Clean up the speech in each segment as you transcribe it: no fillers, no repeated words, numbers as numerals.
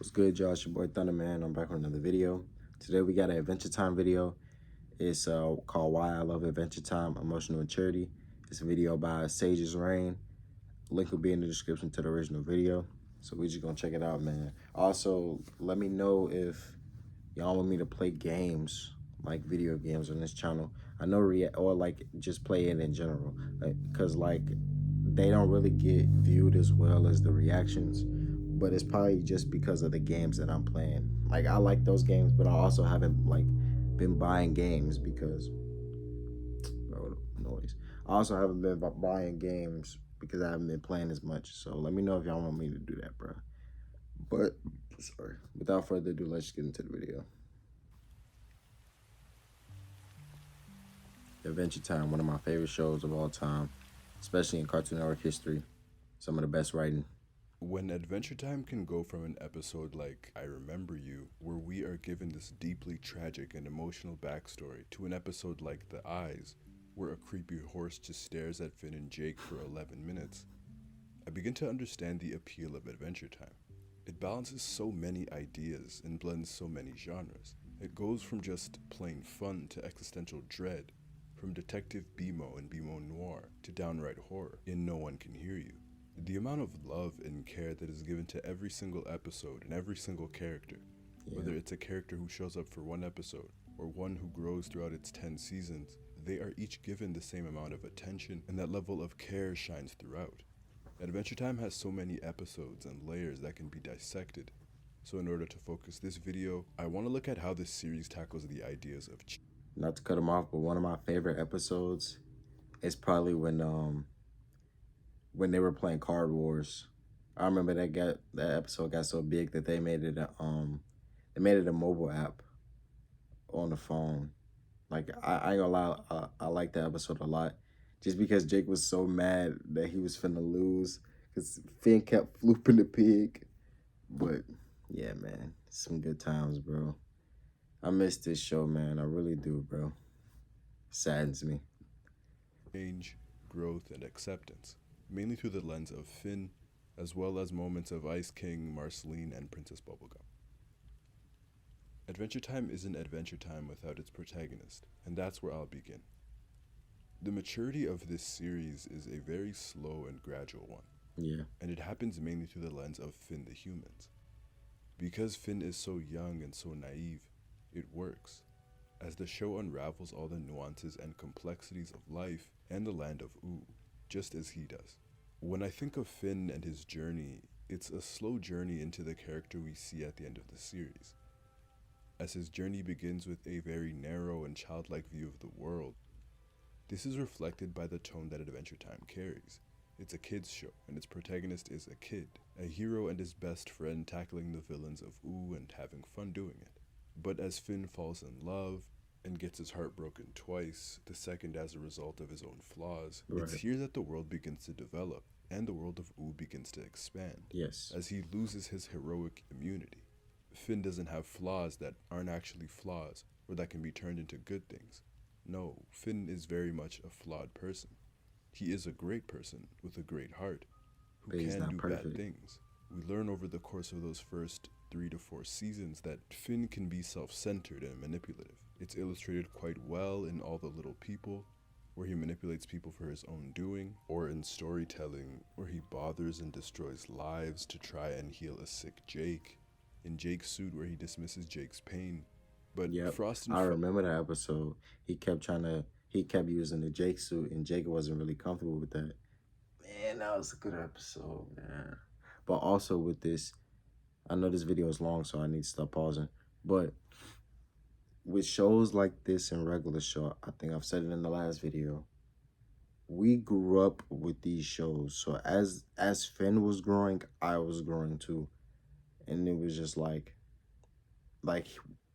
What's good, y'all? It's your boy Thunder Man. I'm back with another video. Today we got an Adventure Time video. It's called Why I Love Adventure Time, Emotional Maturity. It's a video by Sage's Reign. Link will be in the description to the original video. So we just gonna check it out, man. Also, let me know if y'all want me to play games, like video games on this channel. I know or like just play it in general. Cause like they don't really get viewed as well as the reactions, but it's probably just because of the games that I'm playing. Like I like those games, but I also haven't like been buying games because bro, noise. I also haven't been buying games because I haven't been playing as much. So let me know if y'all want me to do that, bro. But sorry. Without further ado, let's get into the video. Adventure Time, one of my favorite shows of all time, especially in Cartoon Network history. Some of the best writing. When Adventure Time can go from an episode like I Remember You, where we are given this deeply tragic and emotional backstory, to an episode like The Eyes, where a creepy horse just stares at Finn and Jake for 11 minutes, I begin to understand the appeal of Adventure Time. It balances so many ideas and blends so many genres. It goes from just plain fun to existential dread, from Detective BMO and BMO Noir to downright horror in No One Can Hear You. The amount of love and care that is given to every single episode and every single character, whether it's a character who shows up for one episode or one who grows throughout its 10 seasons, they are each given the same amount of attention, and that level of care shines throughout. Adventure Time has so many episodes and layers that can be dissected. So in order to focus this video, I want to look at how this series tackles the ideas of Not to cut them off, but one of my favorite episodes is probably when they were playing Card Wars. I remember that episode got so big that they made it a mobile app on the phone. Like I ain't gonna lie, I like that episode a lot, just because Jake was so mad that he was finna lose because Finn kept flooping the pig. But yeah, man, some good times, bro. I miss this show, man. I really do, bro. Saddens me. change, growth, and acceptance, mainly through the lens of Finn, as well as moments of Ice King, Marceline, and Princess Bubblegum. Adventure Time isn't Adventure Time without its protagonist, and that's where I'll begin. The maturity of this series is a very slow and gradual one. Yeah. And it happens mainly through the lens of Finn the humans. Because Finn is so young and so naive, it works, as the show unravels all the nuances and complexities of life and the land of Ooo, just as he does. When I think of Finn and his journey, it's a slow journey into the character we see at the end of the series. As his journey begins with a very narrow and childlike view of the world, this is reflected by the tone that Adventure Time carries. It's a kid's show, and its protagonist is a kid, a hero and his best friend tackling the villains of Ooo and having fun doing it. But as Finn falls in love and gets his heart broken twice, the second as a result of his own flaws, it's here that the world begins to develop, and the world of Ooo begins to expand. Yes. As he loses his heroic immunity. Finn doesn't have flaws that aren't actually flaws, or that can be turned into good things. No, Finn is very much a flawed person. He is a great person with a great heart, who can do bad things. We learn over the course of those first 3 to 4 seasons that Finn can be self-centered and manipulative. It's illustrated quite well in All the Little People, where he manipulates people for his own doing, or in Storytelling, where he bothers and destroys lives to try and heal a sick Jake, in Jake's Suit, where he dismisses Jake's pain. But Frost and I remember that episode. He kept using the Jake suit, and Jake wasn't really comfortable with that. Man, that was a good episode, man. But also with this, I know this video is long, so I need to stop pausing. But with shows like this and regular show, I think I've said it in the last video, we grew up with these shows. So as Finn was growing, I was growing too. And it was just like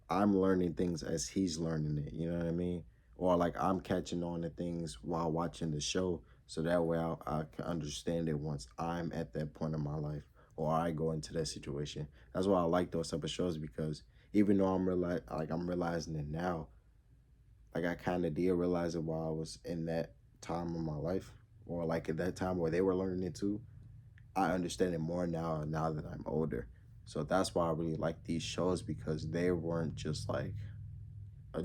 I'm learning things as he's learning it, you know what I mean? Or like I'm catching on to things while watching the show, so that way I can understand it once I'm at that point in my life or I go into that situation. That's why I like those type of shows, because even though I'm realizing it now, like I kind of did realize it while I was in that time of my life, or like at that time where they were learning it too. I understand it more now that I'm older. So that's why I really like these shows, because they weren't just like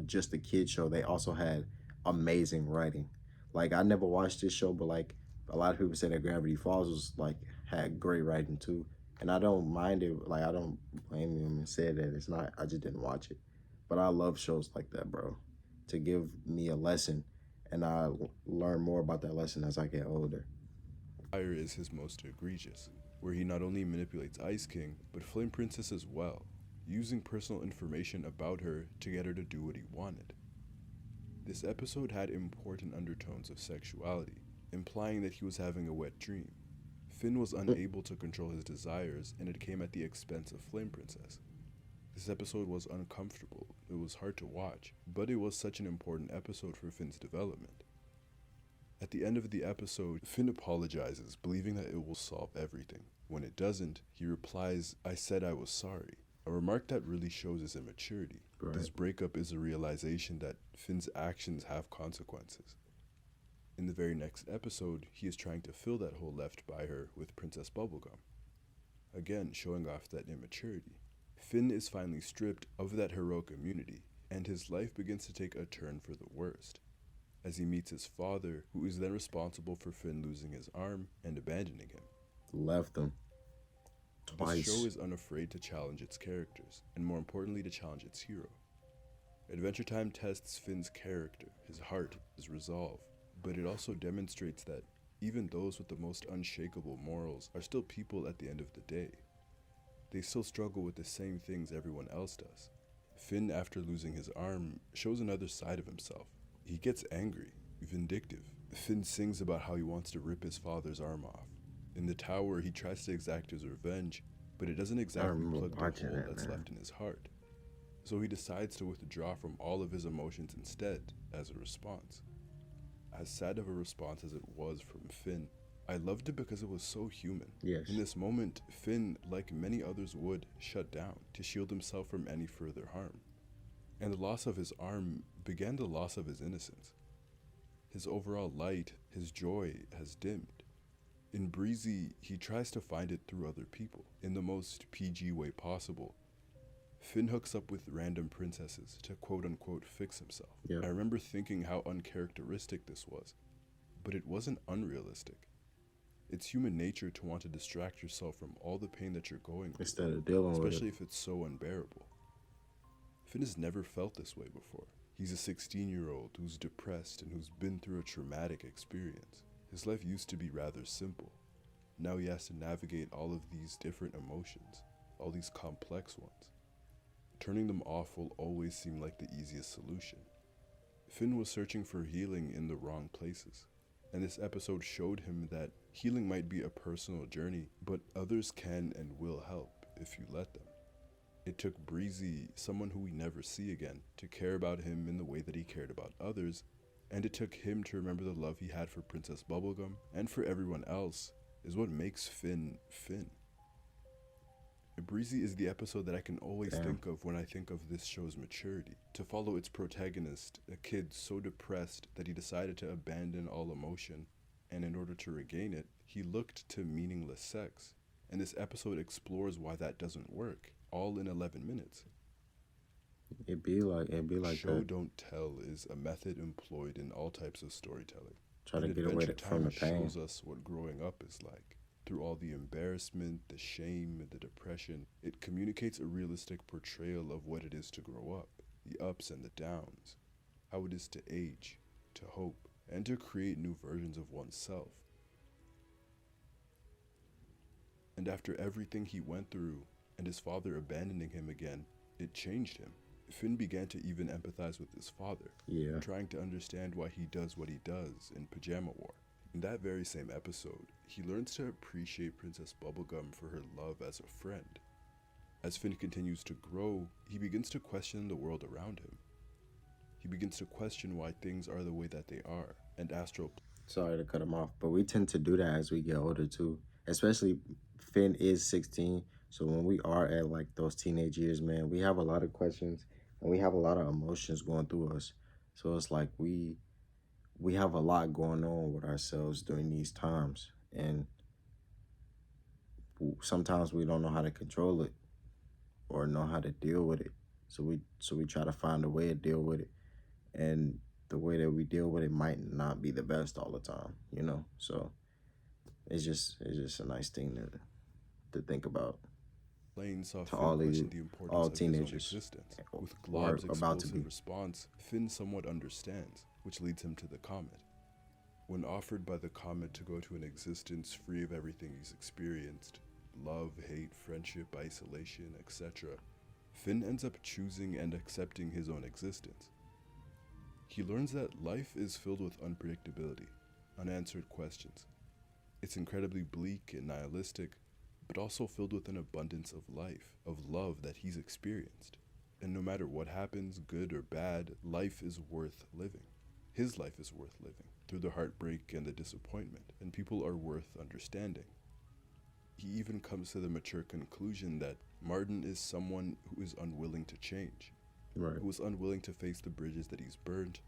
just a kid show. They also had amazing writing. Like I never watched this show, but like a lot of people say that Gravity Falls was like had great writing too, and I don't mind it. Like I don't blame him and say that it's not. I just didn't watch it, but I love shows like that, bro, to give me a lesson, and learn more about that lesson as I get older. Fire is his most egregious, where he not only manipulates Ice King, but Flame Princess as well, using personal information about her to get her to do what he wanted. This episode had important undertones of sexuality, implying that he was having a wet dream. Finn was unable to control his desires, and it came at the expense of Flame Princess. This episode was uncomfortable, it was hard to watch, but it was such an important episode for Finn's development. At the end of the episode, Finn apologizes, believing that it will solve everything. When it doesn't, he replies, "I said I was sorry," a remark that really shows his immaturity. Right. This breakup is a realization that Finn's actions have consequences. In the very next episode, he is trying to fill that hole left by her with Princess Bubblegum, again showing off that immaturity. Finn is finally stripped of that heroic immunity, and his life begins to take a turn for the worst, as he meets his father, who is then responsible for Finn losing his arm and abandoning him. Left them This show twice. is unafraid to challenge its characters, and more importantly, to challenge its hero. Adventure Time tests Finn's character, his heart, his resolve, but it also demonstrates that even those with the most unshakable morals are still people at the end of the day. They still struggle with the same things everyone else does. Finn, after losing his arm, shows another side of himself. He gets angry, vindictive. Finn sings about how he wants to rip his father's arm off. In the tower, he tries to exact his revenge, but it doesn't I exactly remember plug the watching hole that, that's man. left in his heart. So he decides to withdraw from all of his emotions instead, as a response. As sad of a response as it was from Finn, I loved it because it was so human. Yes. In this moment, Finn, like many others would, shut down to shield himself from any further harm. And the loss of his arm began the loss of his innocence. His overall light, his joy, has dimmed. In Breezy, he tries to find it through other people, in the most PG way possible. Finn hooks up with random princesses to quote unquote fix himself. Yep. I remember thinking how uncharacteristic this was, but it wasn't unrealistic. It's human nature to want to distract yourself from all the pain that you're going through, Instead of dealing with especially it. if it's so unbearable. Finn has never felt this way before. He's a 16-year-old who's depressed and who's been through a traumatic experience. His life used to be rather simple. Now he has to navigate all of these different emotions, all these complex ones. Turning them off will always seem like the easiest solution. Finn was searching for healing in the wrong places, and this episode showed him that healing might be a personal journey, but others can and will help if you let them. It took Breezy, someone who we never see again, to care about him in the way that he cared about others, and it took him to remember the love he had for Princess Bubblegum and for everyone else is what makes Finn Finn. Breezy is the episode that I can always Damn. think of when I think of this show's maturity. To follow its protagonist, a kid so depressed that he decided to abandon all emotion, and in order to regain it, he looked to meaningless sex. And this episode explores why that doesn't work, all in 11 minutes. It'd be like Show that. don't tell is a method employed in all types of storytelling. Try to And get away Adventure from the Time pain. shows us what growing up is like. Through all the embarrassment, the shame, the depression, it communicates a realistic portrayal of what it is to grow up, the ups and the downs, how it is to age, to hope, and to create new versions of oneself. And after everything he went through, and his father abandoning him again, it changed him. Finn began to even empathize with his father, Yeah. trying to understand why he does what he does in Pajama War. In that very same episode, he learns to appreciate Princess Bubblegum for her love as a friend. As Finn continues to grow, he begins to question the world around him. He begins to question why things are the way that they are, and Astro. Sorry to cut him off, but we tend to do that as we get older too. Especially Finn is 16, so when we are at like those teenage years, man, we have a lot of questions and we have a lot of emotions going through us. So it's like we have a lot going on with ourselves during these times, and sometimes we don't know how to control it. or know how to deal with it. So we try to find a way to deal with it, and the way that we deal with it might not be the best all the time, you know. So it's just a nice thing to think about Lane saw to Finn question the importance all of his own teenagers existence. With or Glob's about to explosive be. response, Finn somewhat understands, which leads him to the Comet. When offered by the Comet to go to an existence free of everything he's experienced, love, hate, friendship, isolation, etc., Finn ends up choosing and accepting his own existence. He learns that life is filled with unpredictability, unanswered questions. It's incredibly bleak and nihilistic, but also filled with an abundance of life, of love that he's experienced. And no matter what happens, good or bad, life is worth living. His life is worth living, through the heartbreak and the disappointment, and people are worth understanding. He even comes to the mature conclusion that Martin is someone who is unwilling to change, Right. who is unwilling to face the bridges that he's burned,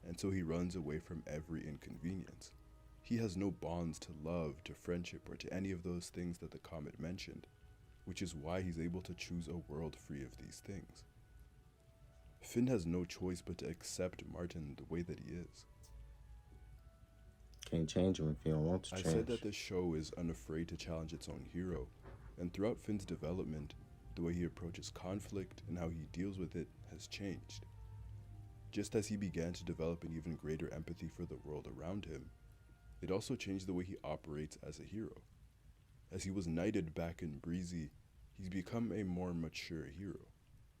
and so he runs away from every inconvenience. He has no bonds to love, to friendship, or to any of those things that the Comet mentioned, which is why he's able to choose a world free of these things. Finn has no choice but to accept Martin the way that he is. Can't change him if you don't want to I change. said that the show is unafraid to challenge its own hero, and throughout Finn's development, the way he approaches conflict and how he deals with it has changed. Just as he began to develop an even greater empathy for the world around him, it also changed the way he operates as a hero. As he was knighted back in Breezy, he's become a more mature hero,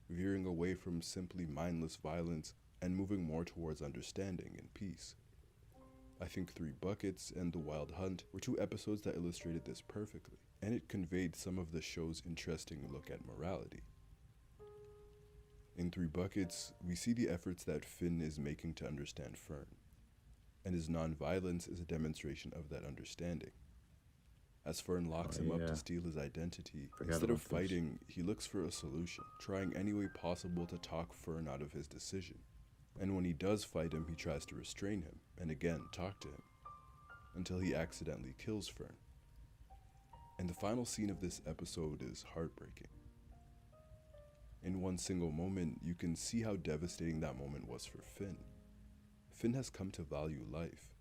veering away from simply mindless violence and moving more towards understanding and peace. I think Three Buckets and The Wild Hunt were two episodes that illustrated this perfectly, and it conveyed some of the show's interesting look at morality. In Three Buckets, we see the efforts that Finn is making to understand Fern, and his non-violence is a demonstration of that understanding. As Fern locks him up to steal his identity, instead of fighting, he looks for a solution, trying any way possible to talk Fern out of his decision. And when he does fight him, he tries to restrain him, and again talk to him, until he accidentally kills Fern. And the final scene of this episode is heartbreaking. In one single moment, you can see how devastating that moment was for Finn. Finn has come to value life.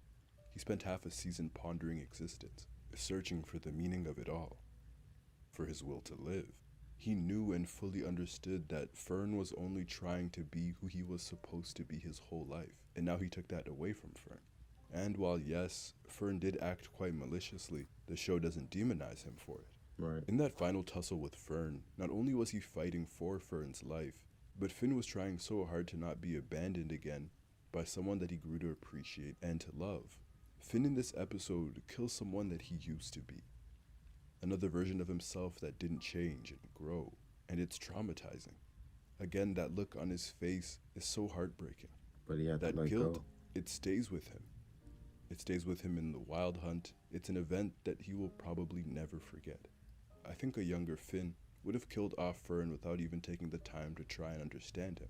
He spent half a season pondering existence, searching for the meaning of it all, for his will to live. He knew and fully understood that Fern was only trying to be who he was supposed to be his whole life, and now he took that away from Fern. And while yes, Fern did act quite maliciously, the show doesn't demonize him for it. Right. In that final tussle with Fern, not only was he fighting for Fern's life, but Finn was trying so hard to not be abandoned again by someone that he grew to appreciate and to love. Finn in this episode kills someone that he used to be. Another version of himself that didn't change and grow, and it's traumatizing. Again, that look on his face is so heartbreaking. But he had that to let guilt, go. it stays with him. It stays with him in the Wild Hunt. It's an event that he will probably never forget. I think a younger Finn would have killed off Fern without even taking the time to try and understand him,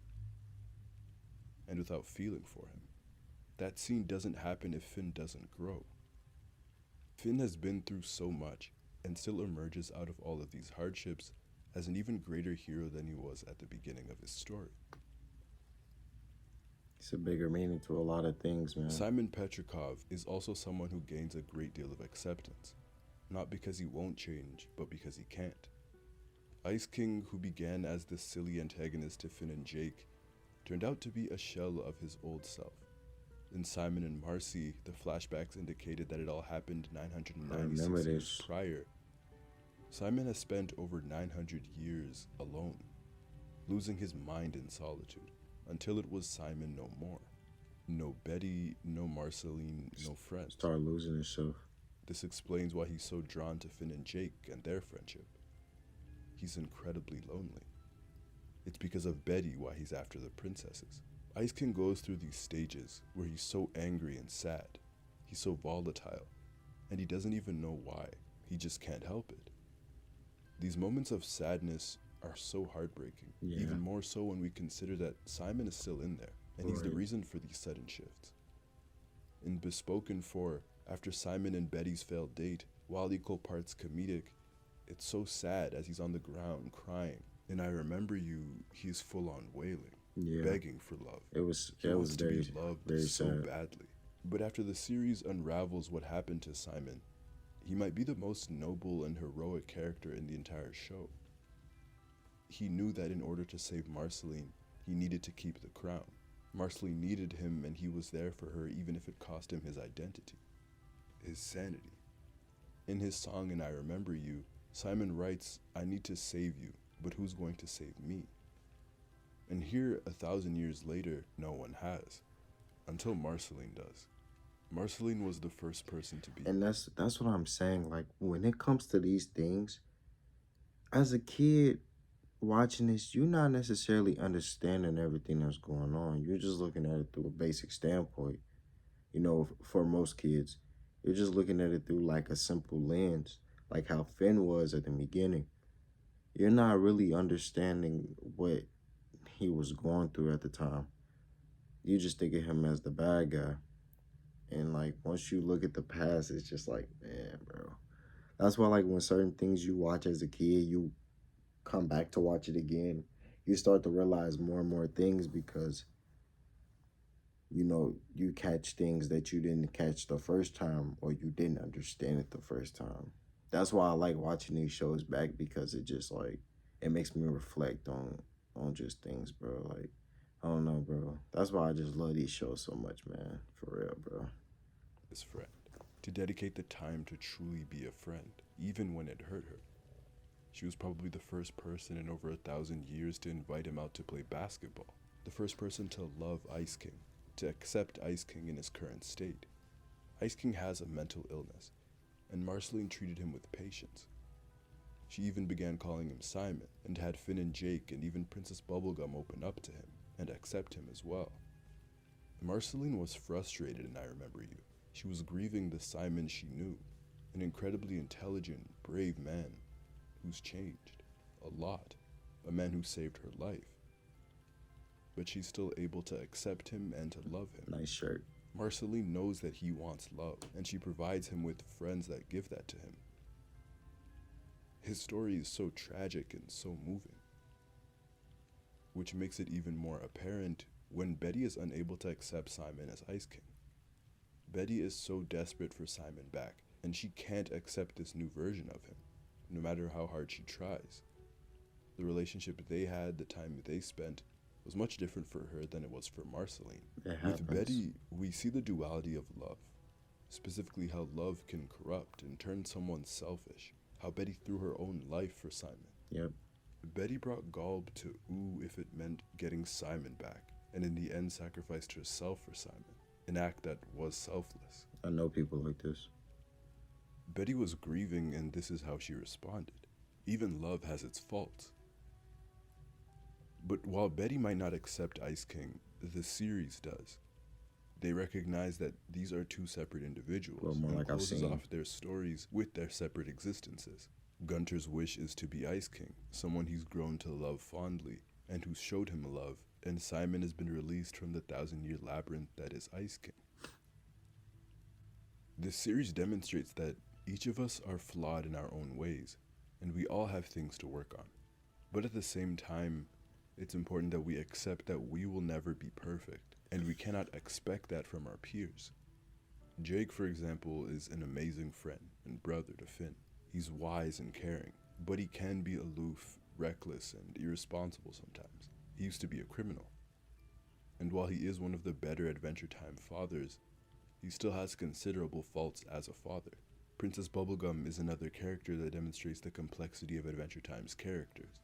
and without feeling for him. That scene doesn't happen if Finn doesn't grow. Finn has been through so much, and still emerges out of all of these hardships as an even greater hero than he was at the beginning of his story. It's a bigger meaning to a lot of things, man. Simon Petrikov is also someone who gains a great deal of acceptance, not because he won't change, but because he can't. Ice King, who began as the silly antagonist to Finn and Jake, turned out to be a shell of his old self. In Simon and Marcy, the flashbacks indicated that it all happened 996 years prior. Simon has spent over 900 years alone, losing his mind in solitude, until it was Simon no more. No Betty, no Marceline, no friends. Start losing himself. This explains why he's so drawn to Finn and Jake and their friendship. He's incredibly lonely. It's because of Betty why he's after the princesses. Ice King goes through these stages where he's so angry and sad. He's so volatile, and he doesn't even know why. He just can't help it. These moments of sadness are so heartbreaking, even more so when we consider that Simon is still in there, and he's the reason for these sudden shifts. In Bespoken 4, after Simon and Betty's failed date, while equal parts comedic, it's so sad as he's on the ground crying, In I Remember You, he's full on wailing, Yeah, begging for love. He it was wants to be very, loved very so sad. badly. But after the series unravels what happened to Simon, he might be the most noble and heroic character in the entire show. He knew that in order to save Marceline, he needed to keep the crown. Marceline needed him, and he was there for her even if it cost him his identity, his sanity. In his song In I Remember You, Simon writes, "I need to save you, but who's going to save me?" And here, 1,000 years later, no one has, until Marceline does. Marceline was the first person to be. And that's what I'm saying. Like when it comes to these things, as a kid watching this, you're not necessarily understanding everything that's going on. You're just looking at it through a basic standpoint. You know, for most kids, you're just looking at it through like a simple lens, like how Finn was at the beginning. You're not really understanding what he was going through at the time. You just think of him as the bad guy. And like once you look at the past, it's just like, man, bro. That's why like when certain things you watch as a kid, you come back to watch it again, you start to realize more and more things because you know you catch things that you didn't catch the first time or you didn't understand it the first time. That's why I like watching these shows back because it just like it makes me reflect on just things, bro. Like I don't know, bro. That's why I just love these shows so much, man. For real, bro. His friend, to dedicate the time to truly be a friend, even when it hurt her. She was probably the first person in over 1,000 years to invite him out to play basketball, the first person to love Ice King, to accept Ice King in his current state. Ice King has a mental illness, and Marceline treated him with patience. She even began calling him Simon, and had Finn and Jake and even Princess Bubblegum open up to him and accept him as well. Marceline was frustrated in I Remember You. She was grieving the Simon she knew, an incredibly intelligent, brave man who's changed a lot, a man who saved her life. But she's still able to accept him and to love him. Nice shirt. Marceline knows that he wants love, and she provides him with friends that give that to him. His story is so tragic and so moving, which makes it even more apparent when Betty is unable to accept Simon as Ice King. Betty is so desperate for Simon back, and she can't accept this new version of him, no matter how hard she tries. The relationship they had, the time they spent, was much different for her than it was for Marceline. It With happens. Betty, we see the duality of love, specifically how love can corrupt and turn someone selfish, how Betty threw her own life for Simon. Yep. Betty brought Galb to ooh if it meant getting Simon back, and in the end sacrificed herself for Simon, an act that was selfless. I know people like this. Betty was grieving, and this is how she responded. Even love has its faults. But while Betty might not accept Ice King, the series does. They recognize that these are two separate individuals, Well, more and like I've closes seen. off their stories with their separate existences. Gunter's wish is to be Ice King, someone he's grown to love fondly, and who showed him love, and Simon has been released from the 1,000-year labyrinth that is Ice King. This series demonstrates that each of us are flawed in our own ways, and we all have things to work on. But at the same time, it's important that we accept that we will never be perfect, and we cannot expect that from our peers. Jake, for example, is an amazing friend and brother to Finn. He's wise and caring, but he can be aloof, reckless, and irresponsible sometimes. He used to be a criminal. And while he is one of the better Adventure Time fathers, he still has considerable faults as a father. Princess Bubblegum is another character that demonstrates the complexity of Adventure Time's characters.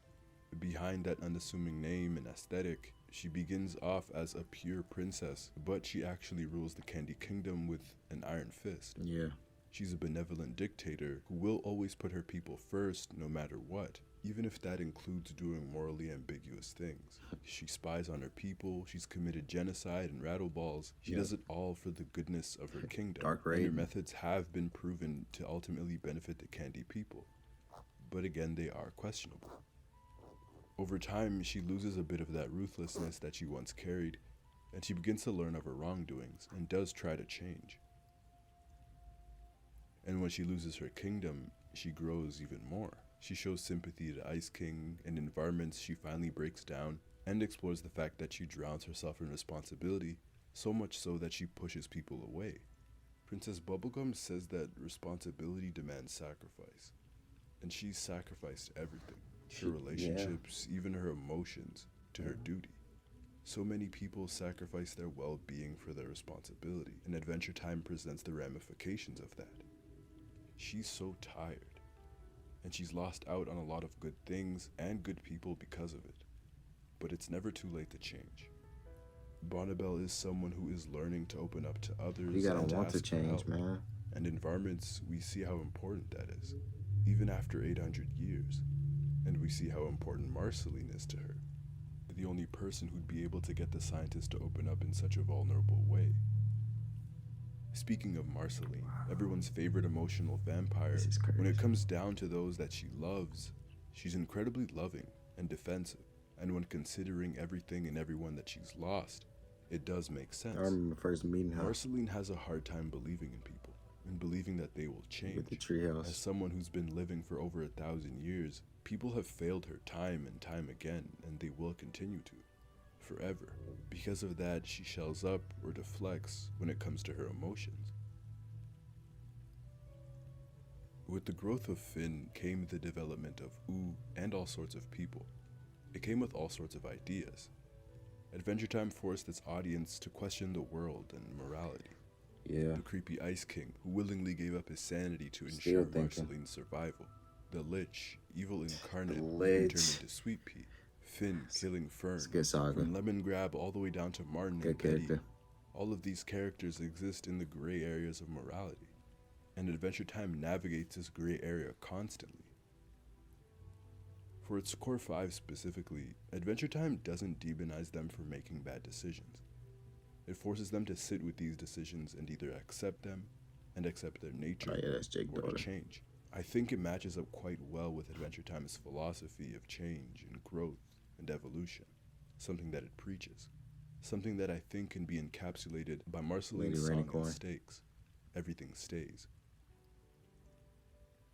Behind that unassuming name and aesthetic, she begins off as a pure princess, but she actually rules the Candy Kingdom with an iron fist. Yeah. She's a benevolent dictator who will always put her people first no matter what, even if that includes doing morally ambiguous things. She spies on her people, she's committed genocide and rattleballs. She does it all for the goodness of her kingdom. Dark and her Raiden. methods have been proven to ultimately benefit the Candy people. But again, they are questionable. Over time, she loses a bit of that ruthlessness that she once carried, and she begins to learn of her wrongdoings and does try to change. And when she loses her kingdom, she grows even more. She shows sympathy to Ice King and environments she finally breaks down, and explores the fact that she drowns herself in responsibility, so much so that she pushes people away. Princess Bubblegum says that responsibility demands sacrifice, and she's sacrificed everything, her Yeah. relationships, even her emotions, to her duty. So many people sacrifice their well-being for their responsibility, and Adventure Time presents the ramifications of that. She's so tired, and she's lost out on a lot of good things and good people because of it. But it's never too late to change. Bonnibel is someone who is learning to open up to others You gotta and to want to ask for change, help. man. And in Varmints, we see how important that is, even after 800 years. And we see how important Marceline is to her, the only person who'd be able to get the scientist to open up in such a vulnerable way. Speaking of Marceline, everyone's favorite emotional vampire, This is crazy. when it comes down to those that she loves, she's incredibly loving and defensive. And when considering everything and everyone that she's lost, it does make sense. I remember first meeting her Marceline has a hard time believing in people and believing that they will change. with the treehouse. As someone who's been living for over 1,000 years, people have failed her time and time again, and they will continue to, forever. Because of that, she shells up or deflects when it comes to her emotions. With the growth of Finn came the development of Ooh and all sorts of people. It came with all sorts of ideas. Adventure Time forced its audience to question the world and morality. Yeah. The creepy Ice King, who willingly gave up his sanity to Still ensure thinking. Marceline's survival. The Lich, evil incarnate, The who's been turned Lich. into Sweet Pea. Finn killing Fern. It's a good saga. From Lemon Grab all the way down to Martin Good and Betty. character. All of these characters exist in the gray areas of morality, and Adventure Time navigates this gray area constantly. For its core 5 specifically, Adventure Time doesn't demonize them for making bad decisions. It forces them to sit with these decisions and either accept them and accept their nature, Oh yeah, that's Jake or to daughter. change. I think it matches up quite well with Adventure Time's philosophy of change and growth and evolution, something that it preaches, something that I think can be encapsulated by Marceline's Lady song Rainicorn. and Stakes, Everything Stays.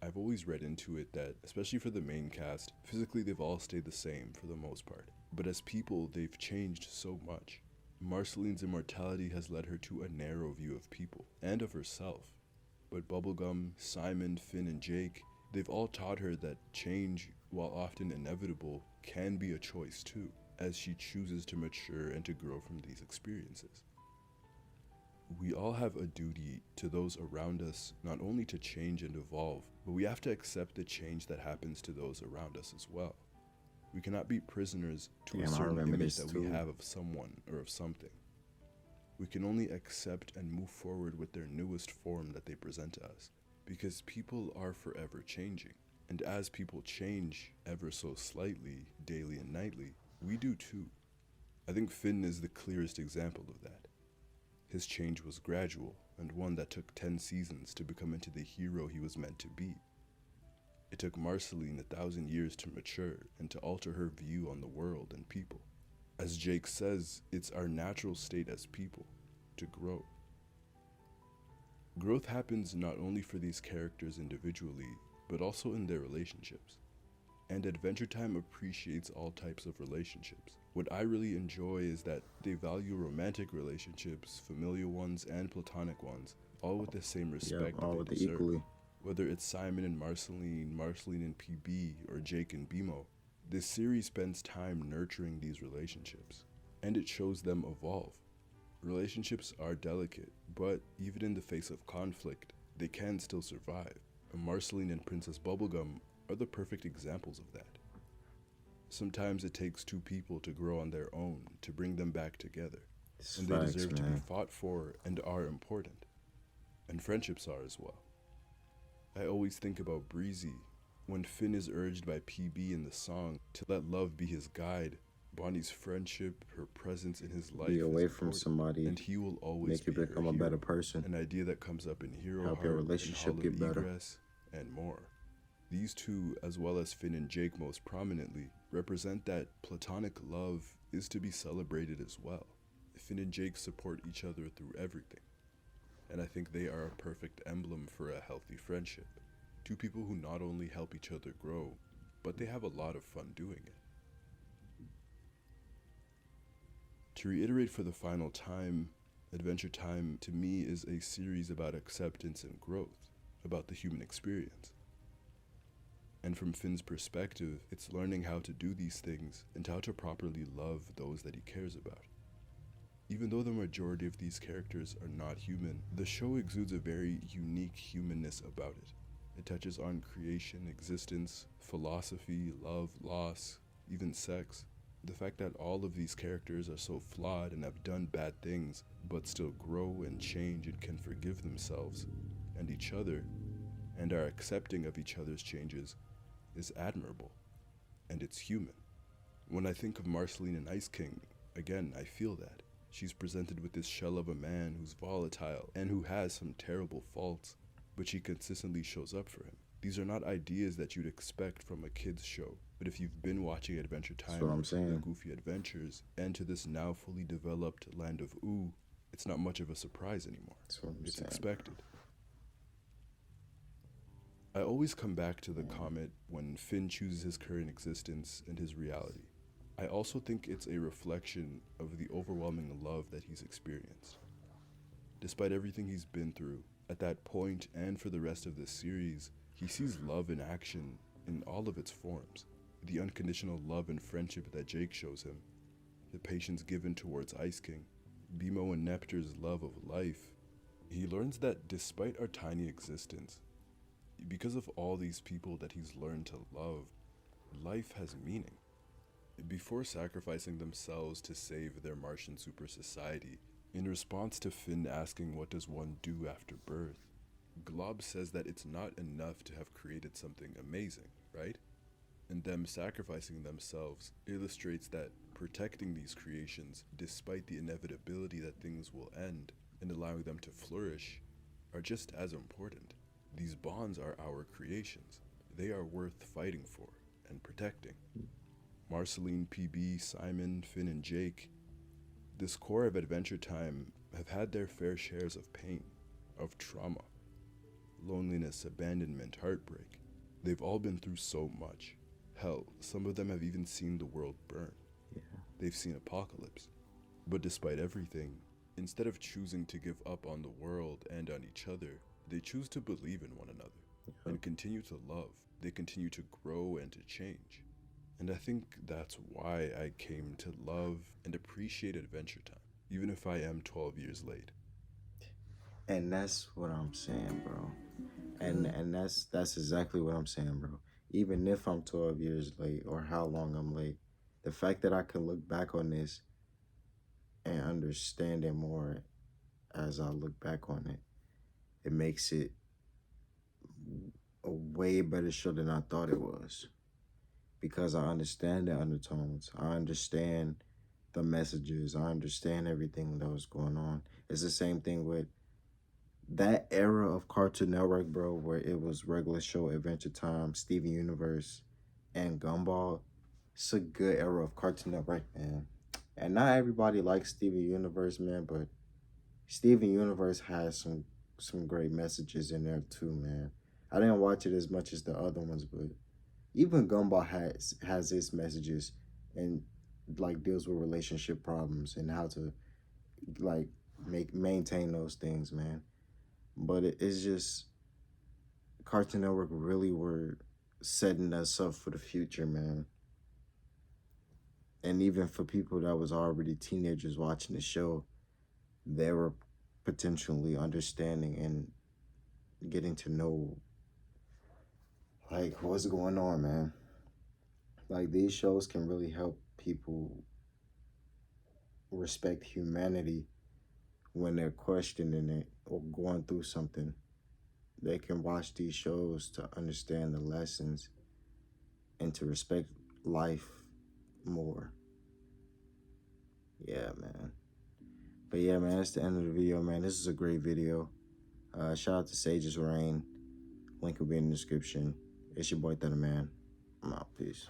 I've always read into it that, especially for the main cast, physically they've all stayed the same for the most part, but as people they've changed so much. Marceline's immortality has led her to a narrow view of people, and of herself. But Bubblegum, Simon, Finn, and Jake, they've all taught her that change, while often inevitable, can be a choice too, as she chooses to mature and to grow from these experiences. We all have a duty to those around us, not only to change and evolve, but we have to accept the change that happens to those around us as well. We cannot be prisoners to Damn, a I certain remember image this that we too. have of someone or of something. We can only accept and move forward with their newest form that they present to us, because people are forever changing. And as people change ever so slightly, daily and nightly, we do too. I think Finn is the clearest example of that. His change was gradual, and one that took 10 seasons to become into the hero he was meant to be. It took Marceline 1,000 years to mature and to alter her view on the world and people. As Jake says, it's our natural state as people, to grow. Growth happens not only for these characters individually, but also in their relationships. And Adventure Time appreciates all types of relationships. What I really enjoy is that they value romantic relationships, familial ones, and platonic ones, all with the same respect all that with they it deserve. equally. Whether it's Simon and Marceline, Marceline and PB, or Jake and Bimo, this series spends time nurturing these relationships, and it shows them evolve. Relationships are delicate, but even in the face of conflict, they can still survive. And Marceline and Princess Bubblegum are the perfect examples of that. Sometimes it takes two people to grow on their own to bring them back together, and they deserve to be fought for and are important. And friendships are as well. I always think about Breezy, when Finn is urged by PB in the song to let love be his guide. Bonnie's friendship, her presence in his life Be away is from important, somebody, and he will always make you be become her a better hero. person. An idea that comes up in Hero Help Heart, your relationship and Hall get of better. Egress, and more. These two, as well as Finn and Jake most prominently, represent that platonic love is to be celebrated as well. Finn and Jake support each other through everything, and I think they are a perfect emblem for a healthy friendship. Two people who not only help each other grow, but they have a lot of fun doing it. To reiterate for the final time, Adventure Time to me is a series about acceptance and growth, about the human experience. And from Finn's perspective, it's learning how to do these things and how to properly love those that he cares about. Even though the majority of these characters are not human, the show exudes a very unique humanness about it. It touches on creation, existence, philosophy, love, loss, even sex. The fact that all of these characters are so flawed and have done bad things, but still grow and change and can forgive themselves and each other, and are accepting of each other's changes, is admirable. And it's human. When I think of Marceline and Ice King, again, I feel that. She's presented with this shell of a man who's volatile and who has some terrible faults, but she consistently shows up for him. These are not ideas that you'd expect from a kid's show, but if you've been watching Adventure That's what Time, I'm The saying. Goofy Adventures, and to this now fully developed land of Ooh, it's not much of a surprise anymore. That's what I'm It's saying. expected. I always come back to the Comet when Finn chooses his current existence and his reality. I also think it's a reflection of the overwhelming love that he's experienced. Despite everything he's been through, at that point and for the rest of this series, he sees love in action in all of its forms. The unconditional love and friendship that Jake shows him, the patience given towards Ice King, Bimo and Nepter's love of life. He learns that despite our tiny existence, because of all these people that he's learned to love, life has meaning. Before sacrificing themselves to save their Martian super society, in response to Finn asking what does one do after birth, Glob says that it's not enough to have created something amazing, right? And them sacrificing themselves illustrates that protecting these creations, despite the inevitability that things will end, and allowing them to flourish, are just as important. These bonds are our creations. They are worth fighting for and protecting. Marceline, PB, Simon, Finn, and Jake, this core of Adventure Time, have had their fair shares of pain, of trauma, loneliness, abandonment, heartbreak. They've all been through so much. Hell, some of them have even seen the world burn. Yeah. They've seen apocalypse. But despite everything, instead of choosing to give up on the world and on each other, they choose to believe in one another and continue to love. They continue to grow and to change. And I think that's why I came to love and appreciate Adventure Time, even if I am 12 years late. And that's what I'm saying, bro. And that's exactly what I'm saying, bro. Even if I'm 12 years late or how long I'm late, the fact that I can look back on this and understand it more as I look back on it, it makes it a way better show than I thought it was. Because I understand the undertones. I understand the messages. I understand everything that was going on. It's the same thing with that era of Cartoon Network, bro, where it was regular show, Adventure Time, Steven Universe, and Gumball. It's a good era of Cartoon Network, man. And not everybody likes Steven Universe, man, but Steven Universe has some great messages in there too, man. I didn't watch it as much as the other ones, but even Gumball has its messages and like deals with relationship problems and how to like maintain those things, man. But it's just Cartoon Network really were setting us up for the future, man. And even for people that was already teenagers watching the show, they were potentially understanding and getting to know like what's going on, man. Like these shows can really help people respect humanity when they're questioning it or going through something. They can watch these shows to understand the lessons and to respect life more. Yeah, man. But yeah, man, that's the end of the video, man. This is a great video. Shout out to Sage's Reign. Link will be in the description. It's your boy Thunder Man. I'm out. Peace.